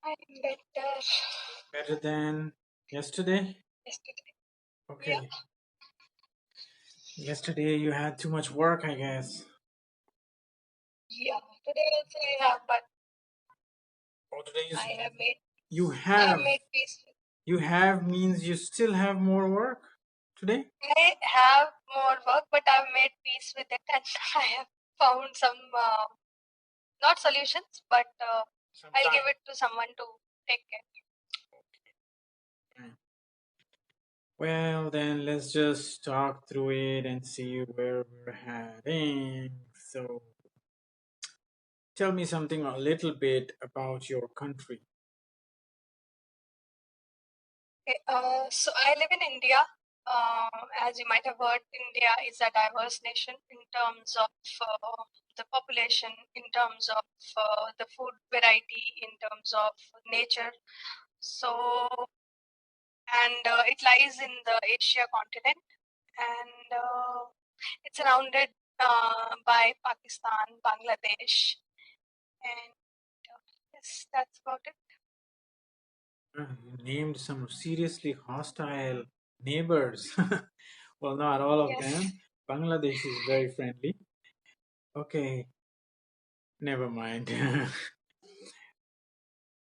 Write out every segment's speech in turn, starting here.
I'm better Better than yesterday? yesterday. Yeah, Okay. Yesterday you had too much work, I guess. yeah. Today also I have, but Oh, today I have made you I have have. made peace. You have means you still have more work today? I have more work, but I've made peace with it, and I have found some not solutions, but I'll give it to someone to take care. Mm. Well, then let's just talk through it and see where we're heading. So, tell me something a little bit about your country. Okay, so I live in India. As you might have heard, India is a diverse nation in terms of the population, in terms of the food variety, in terms of nature. So, and it lies in the Asia continent, and it's surrounded by Pakistan, Bangladesh, and yes, that's about it. You named some seriously hostile neighbors. Well, not all of Yes. them. Bangladesh is very friendly. Okay, never mind.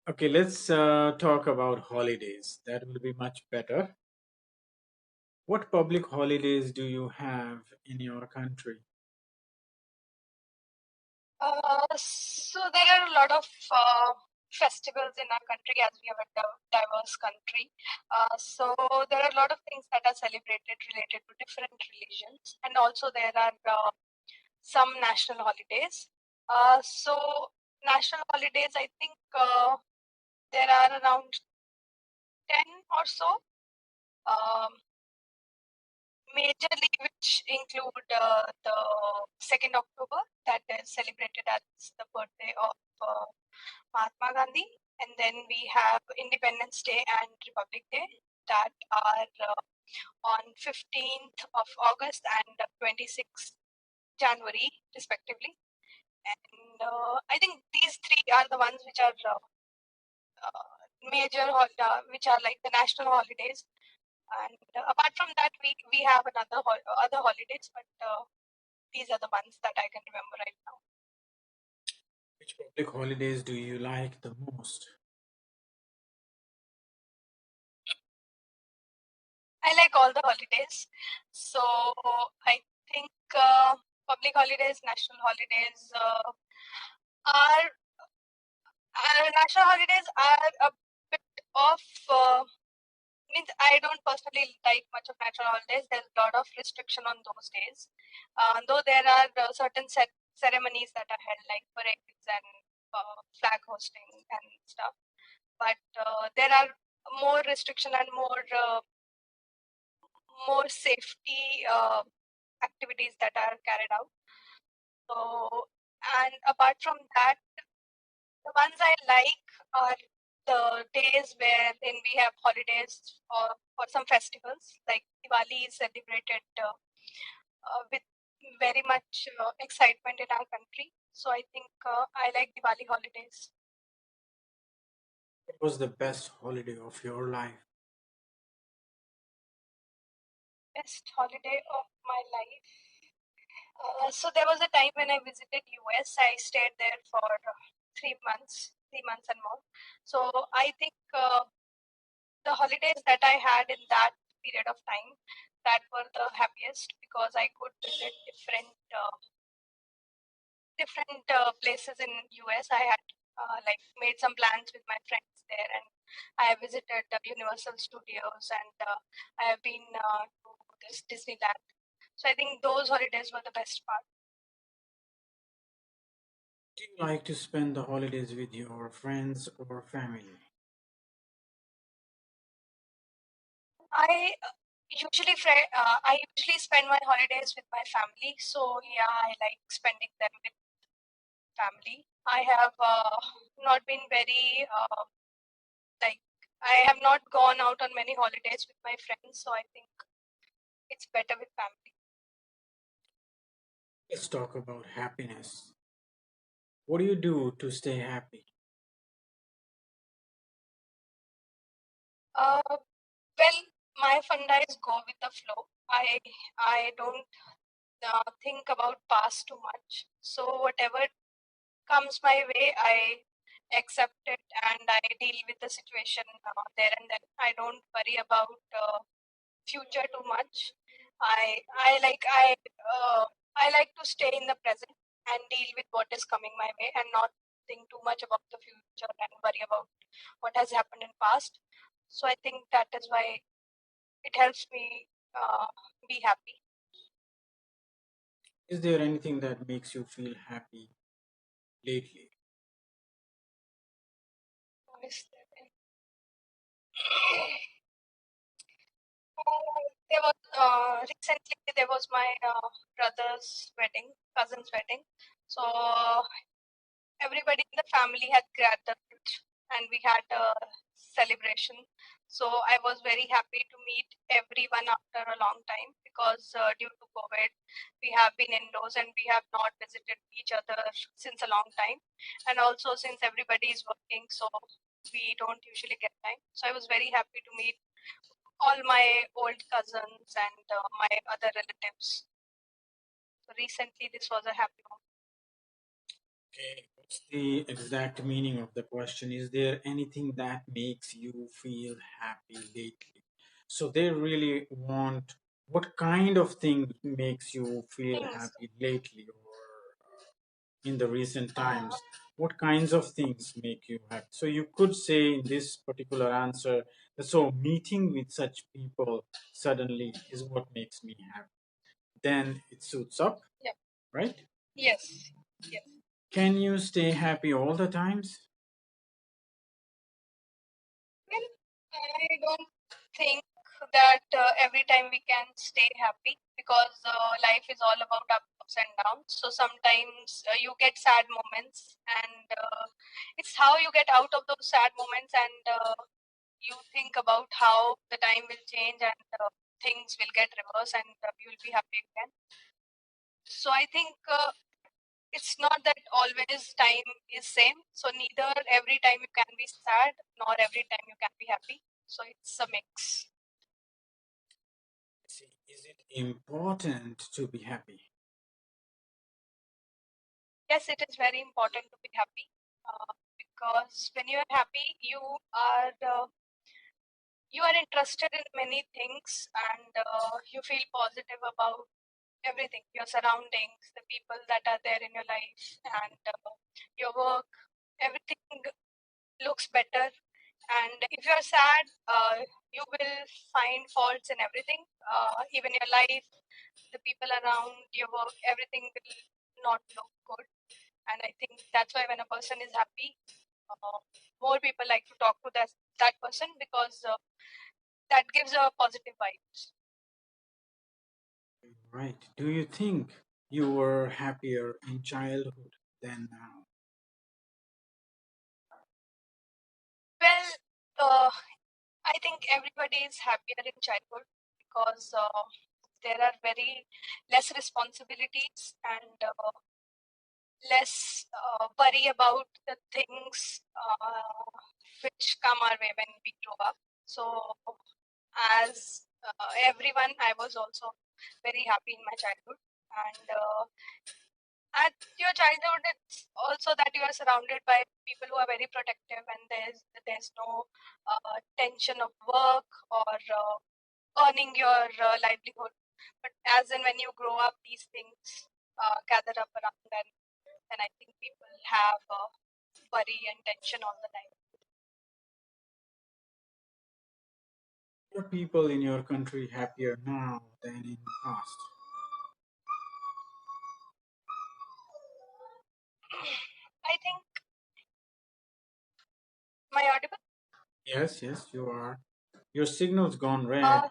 Okay, let's talk about holidays. That will be much better. What public holidays do you have in your country? So there are a lot of festivals in our country as we have a diverse country. So there are a lot of things that are celebrated related to different religions, and also there are some national holidays. So national holidays, I think there are around 10 or so. Um, Majorly, which include the 2nd October, that is celebrated as the birthday of Mahatma Gandhi, and then we have Independence Day and Republic Day that are on 15th of August and 26th January, respectively. And I think these three are the ones which are which are like the national holidays. And apart from that, we have another other holidays, but these are the ones that I can remember right now. Which public holidays do you like the most? I like all the holidays. So I think public holidays, national holidays are national holidays are a bit of means I don't personally like much of national holidays. There's a lot of restriction on those days. Though there are certain ceremonies that are held like parades and flag hosting and stuff, but there are more restriction and more safety activities that are carried out. So, and apart from that, the ones I like are the days wherein we have holidays for some festivals, like Diwali is celebrated with very much excitement in our country. So I think I like Diwali holidays. What was the best holiday of your life? Best holiday of my life. So there was a time when I visited US. I stayed there for 3 months, 3 months and more. So I think the holidays that I had in that period of time that were the happiest because I could visit different places in US. I had like made some plans with my friends there, and I have visited Universal Studios, and I have been to this Disneyland. So I think those holidays were the best part. Do you like to spend the holidays with your friends or family? I I usually spend my holidays with my family. So yeah, I like spending them with family. I have not been very like I have not gone out on many holidays with my friends. So I think it's better with family. Let's talk about happiness. What do you do to stay happy? Uh, well, my funda is go with the flow. I don't think about past too much. So whatever comes my way, I accept it and I deal with the situation there and then. I don't worry about future too much. I like I like to stay in the present and deal with what is coming my way and not think too much about the future and worry about what has happened in past. So I think that is why it helps me be happy. Is there anything that makes you feel happy lately? Is there was recently there was my brother's wedding, cousin's wedding. So everybody in the family had gathered and we had a celebration. So I was very happy to meet everyone after a long time because due to COVID, we have been indoors and we have not visited each other since a long time. And also since everybody is working, so we don't usually get time. So I was very happy to meet all my old cousins and my other relatives. So recently, this was a happy moment. Okay, what's the exact meaning of the question? Is there anything that makes you feel happy lately? So they really want what kind of thing makes you feel Things. happy lately or in the recent times? What kinds of things make you happy? So you could say in this particular answer, so meeting with such people suddenly is what makes me happy. Then it suits up, Yeah. right? Yes. Yes. Can you stay happy all the times? Well, I don't think that every time we can stay happy because life is all about ups and downs. So sometimes you get sad moments, and it's how you get out of those sad moments, and you think about how the time will change and things will get reversed, and you will be happy again. So I think it's not that always time is same. So neither every time you can be sad nor every time you can be happy. So it's a mix. See, is it important to be happy? Yes, it is very important to be happy because when you are happy, you are interested in many things and you feel positive about everything, your surroundings, the people that are there in your life, and your work. Everything looks better. And if you're sad, you will find faults in everything, even your life, the people around your work, everything will not look good. And I think that's why when a person is happy, uh, more people like to talk to that person because that gives a positive vibes. Right. Do you think you were happier in childhood than now? Well, I think everybody is happier in childhood because there are very less responsibilities and less worry about the things which come our way when we grow up. So, as everyone, I was also very happy in my childhood. And at your childhood, it's also that you are surrounded by people who are very protective, and there's no tension of work or earning your livelihood. But as in when you grow up, these things gather up around, and I think people have worry and tension all the time. Are people in your country happier now than in the past? I think my audible. Yes, yes, you are. Your signal's gone red, Uh,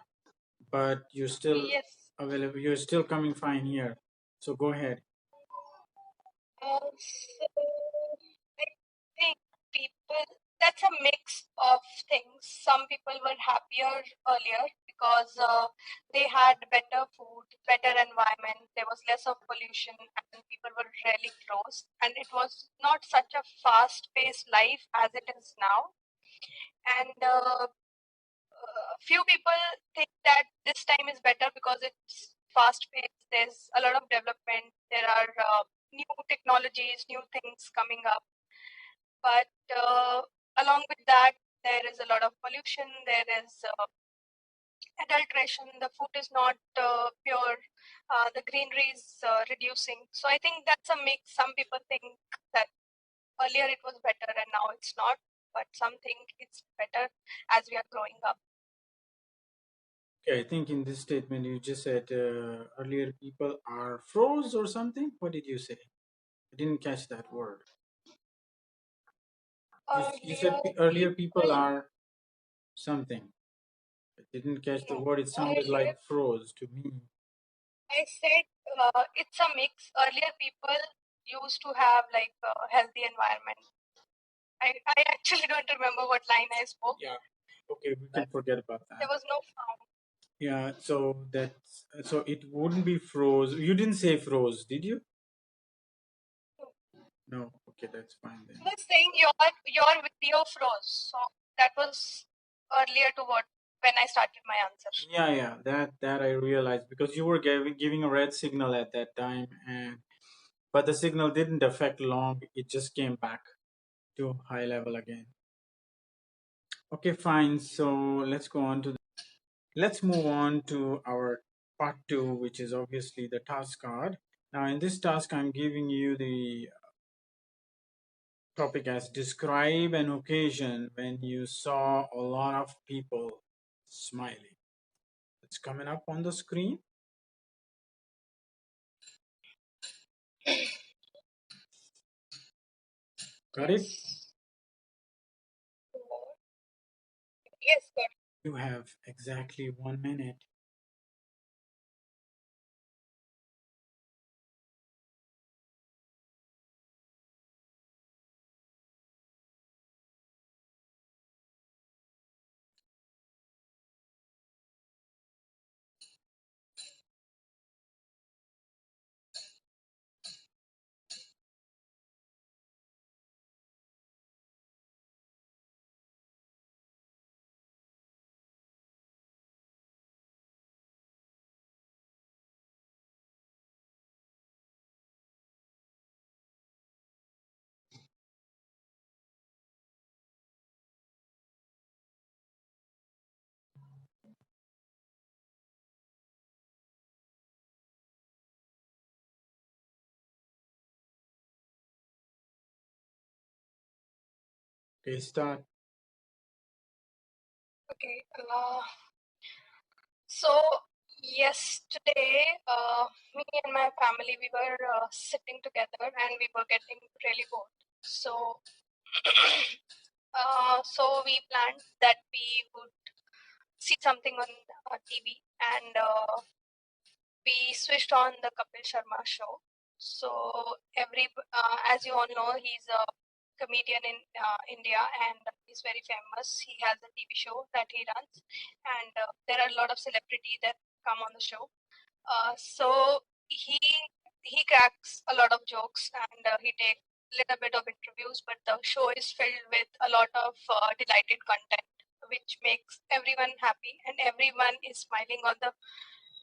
but you're still yes. available. You're still coming fine here. So go ahead. So I think people, that's a mix of things. Some people were happier earlier because they had better food, better environment, there was less of pollution, and people were really close. And it was not such a fast paced life as it is now. And few people think that this time is better because it's fast paced. There's a lot of development. There are new technologies, new things coming up. But along with that, there is a lot of pollution. There is adulteration. The food is not pure. The greenery is reducing. So I think that's a mix. Some people think that earlier it was better and now it's not. But some think it's better as we are growing up. Okay, I think in this statement you just said earlier people are froze or something. What did you say? I didn't catch that word. You said Earlier earlier people people, are something. I didn't catch the no, word. It sounded earlier like froze to me. I said it's a mix. Earlier people used to have like a healthy environment. I actually don't remember what line I spoke. Yeah. Okay, we can But forget about there that. was no sound. Yeah, so it wouldn't be froze. You didn't say froze, did you? No. Okay, that's fine then. I was saying your video froze, so that was earlier to what when I started my answer. Yeah, that I realized because you were giving a red signal at that time, and but the signal didn't affect long. It just came back to high level again. Okay, fine. So let's move on to our part two, which is obviously the task card. Now, in this task, I'm giving you the topic as describe an occasion when you saw a lot of people smiling. It's coming up on the screen. Got it? Yes. Yes, good. You have exactly 1 minute. Okay, start. Okay. So yesterday, me and my family we were sitting together and we were getting really bored. So, so we planned that we would see something on TV, and we switched on the Kapil Sharma show. So as you all know, he's a comedian in India, and he's very famous. He has a TV show that he runs, and there are a lot of celebrity that come on the show. So he cracks a lot of jokes, and he takes little bit of interviews, but the show is filled with a lot of delighted content, which makes everyone happy, and everyone is smiling on the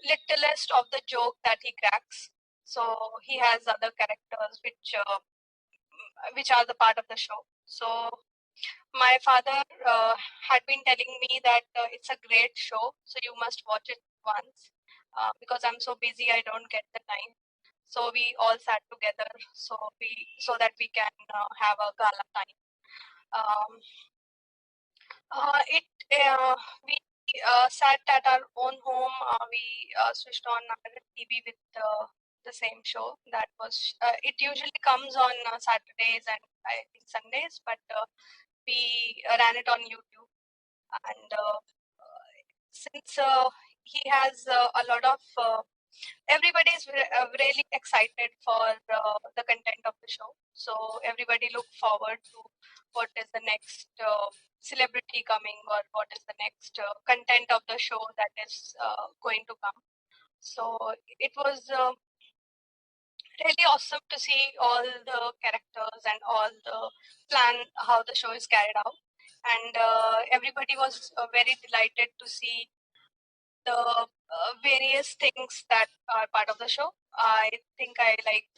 littlest of the joke that he cracks. So he has other characters which are the part of the show. So my father had been telling me that it's a great show, so you must watch it once. Because I'm so busy, I don't get the time. So we all sat together, so that we can have a gala time. Um, it We sat at our own home. We switched on our TV with the same show. That was it. Usually comes on Saturdays and I think Sundays, but we ran it on YouTube. And since he has a lot of everybody is really excited for the content of the show, so everybody look forward to what is the next celebrity coming, or what is the next content of the show that is going to come. So it was really awesome to see all the characters and all the plan how the show is carried out. and everybody was very delighted to see the various things that are part of the show. I think I like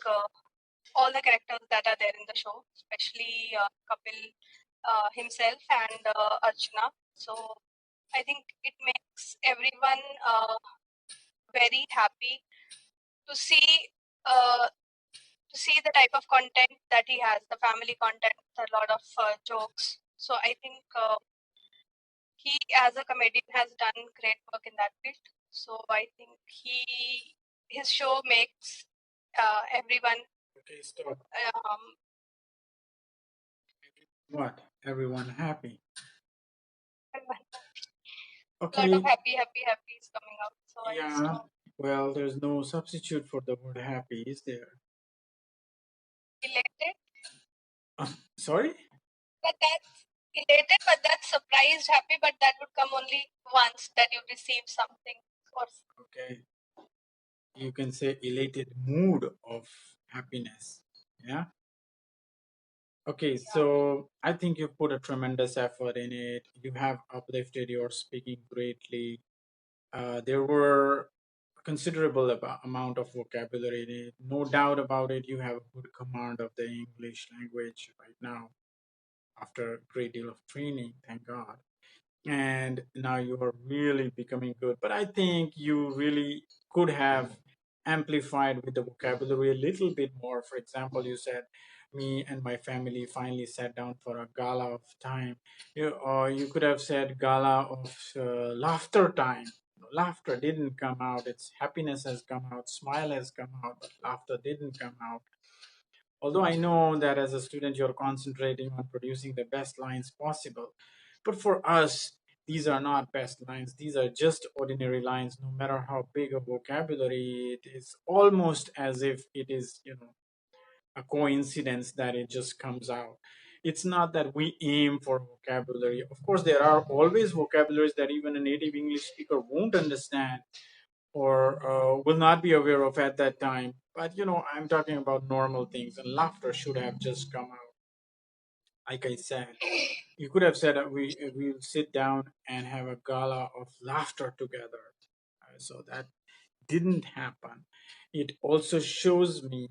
all the characters that are there in the show, especially Kapil himself and Archana. So I think it makes everyone very happy to see uh, the type of content that he has, the family content, a lot of jokes. So I think he, as a comedian, has done great work in that field. So I think his show makes everyone Okay, stop. um, What? Everyone happy. a lot of Okay, happy is coming out. So I just yeah. Well, there's no substitute for the word happy, is there? elated, Sorry? but that's surprised happy, but that would come only once that you receive something. Or Okay. You can say elated mood of happiness. Yeah. Okay, so I think you put a tremendous effort in it. You have uplifted your speaking greatly. There were considerable amount of vocabulary in it. No doubt about it. You have a good command of the English language right now after a great deal of training. Thank God. And now you are really becoming good. But I think you really could have amplified with the vocabulary a little bit more. For example, you said, "Me and my family finally sat down for a gala of time." Or you could have said, "Gala of laughter time." Laughter didn't come out. Its happiness has come out. Smile has come out, but laughter didn't come out. Although I know that as a student, you're concentrating on producing the best lines possible. But for us, these are not best lines. These are just ordinary lines, no matter how big a vocabulary it is. Almost as if it is, a coincidence that it just comes out. It's not that we aim for vocabulary. Of course, there are always vocabularies that even a native English speaker won't understand or will not be aware of at that time. But I'm talking about normal things, and laughter should have just come out. Like I said, you could have said we'll sit down and have a gala of laughter together. So that didn't happen. It also shows me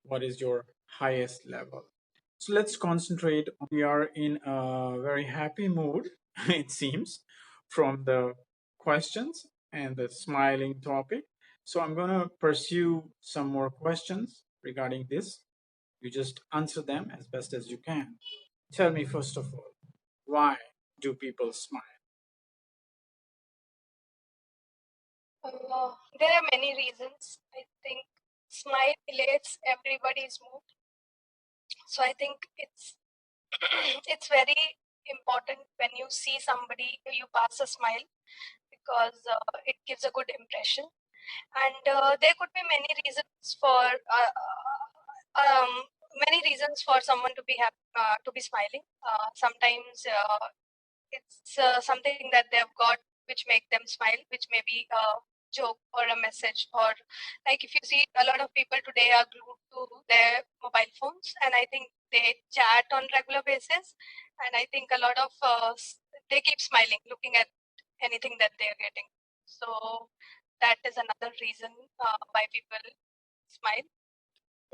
what is your highest level. So let's concentrate. We are in a very happy mood, it seems, from the questions and the smiling topic. So I'm going to pursue some more questions regarding this. You just answer them as best as you can. Tell me, first of all, why do people smile? there are many reasons. I think smile relates everybody's mood. So I think it's it's very important when you see somebody, you pass a smile because it gives a good impression. And there could be um, many reasons for someone to be happy, to be smiling. Sometimes it's something that they've got which make them smile, which may be a joke or a message, or like if you see a lot of people today are glued to their mobile phones, and I think they chat on regular basis, and I think a lot of they keep smiling looking at anything that they're getting. So that is another reason why people smile.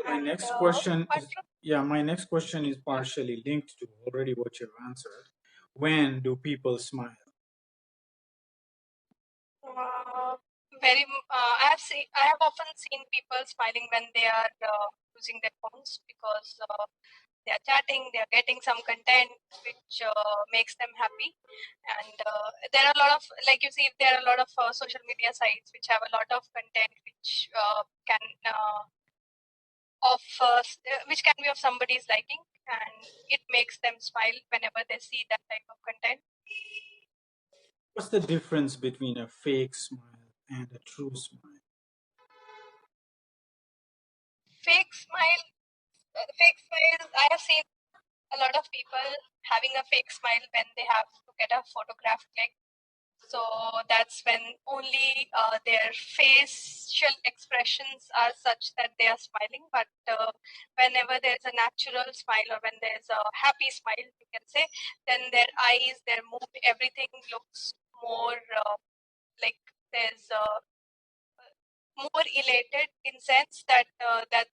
My And next question apart is from yeah, my next question is partially linked to already what you've answered. When do people smile? uh, I have often seen people smiling when they are using their phones because they are chatting, they are getting some content which makes them happy. And there are a lot of, like you see, there are a lot of social media sites which have a lot of content which can which can be of somebody's liking, and it makes them smile whenever they see that type of content. What's the difference between a fake smile and a true smile? Fake smile, I have seen a lot of people having a fake smile when they have to get a photograph click. So that's when only their facial expressions are such that they are smiling. But whenever there's a natural smile or when there's a happy smile, you can say, then their eyes, their mood, everything looks more like there's more elated in sense that that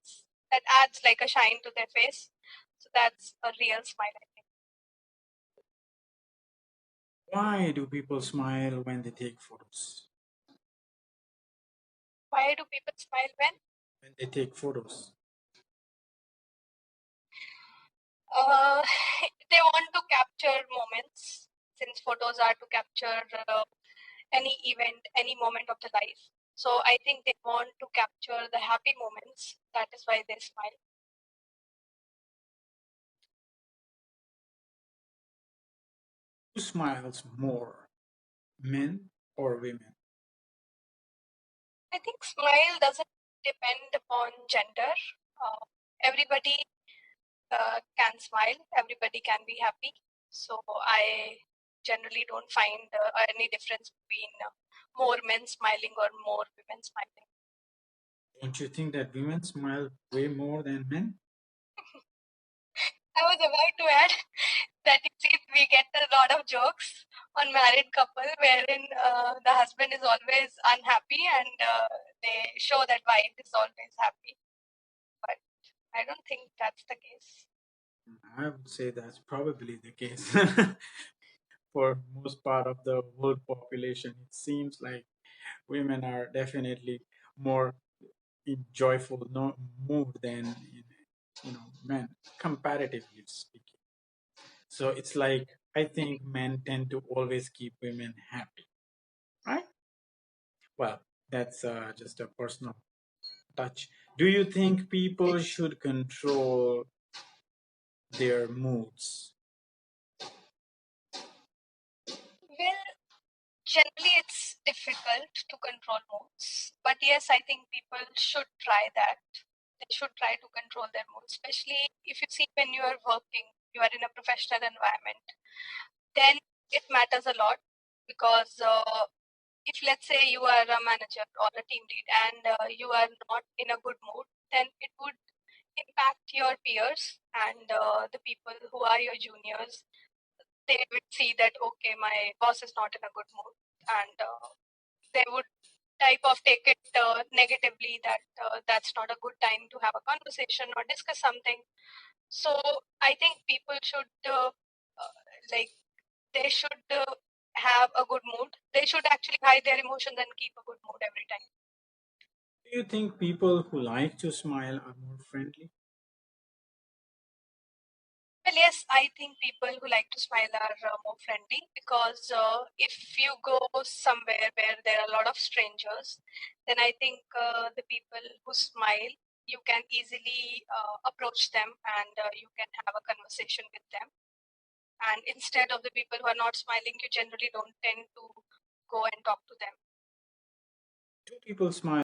adds like a shine to their face. So that's a real smile, I think. Why do people smile when they take photos? Why do people smile when? When they take photos. Uh, they want to capture moments since photos are to capture any event, any moment of the life. So I think they want to capture the happy moments. That is why they smile. Who smiles more, men or women? I think smile doesn't depend upon gender. Uh, everybody can smile. Everybody can be happy. So I generally don't find any difference between more men smiling or more women smiling. Don't you think that women smile way more than men? I was about to add that you see, we get a lot of jokes on married couple wherein the husband is always unhappy and they show that wife is always happy. But I don't think that's the case. I would say that's probably the case. For most part of the world population, it seems like women are definitely more in joyful mood than in, men, comparatively speaking. So it's like I think men tend to always keep women happy, right? Well, that's just a personal touch. Do you think people should control their moods? Well, generally it's difficult to control moods, but yes, I think people should try that. They should try to control their mood, especially if you see when you are working, you are in a professional environment, then it matters a lot because if let's say you are a manager or a team lead and you are not in a good mood, then it would impact your peers and the people who are your juniors. They would see that okay, my boss is not in a good mood, and they would type of take it negatively that that's not a good time to have a conversation or discuss something. So I think people should like they should have a good mood. They should actually hide their emotions and keep a good mood every time. Do you think people who like to smile are more friendly? Well, yes, I think people who like to smile are more friendly because if you go somewhere where there are a lot of strangers, then I think the people who smile, you can easily approach them and you can have a conversation with them. And instead of the people who are not smiling, you generally don't tend to go and talk to them. Do people smile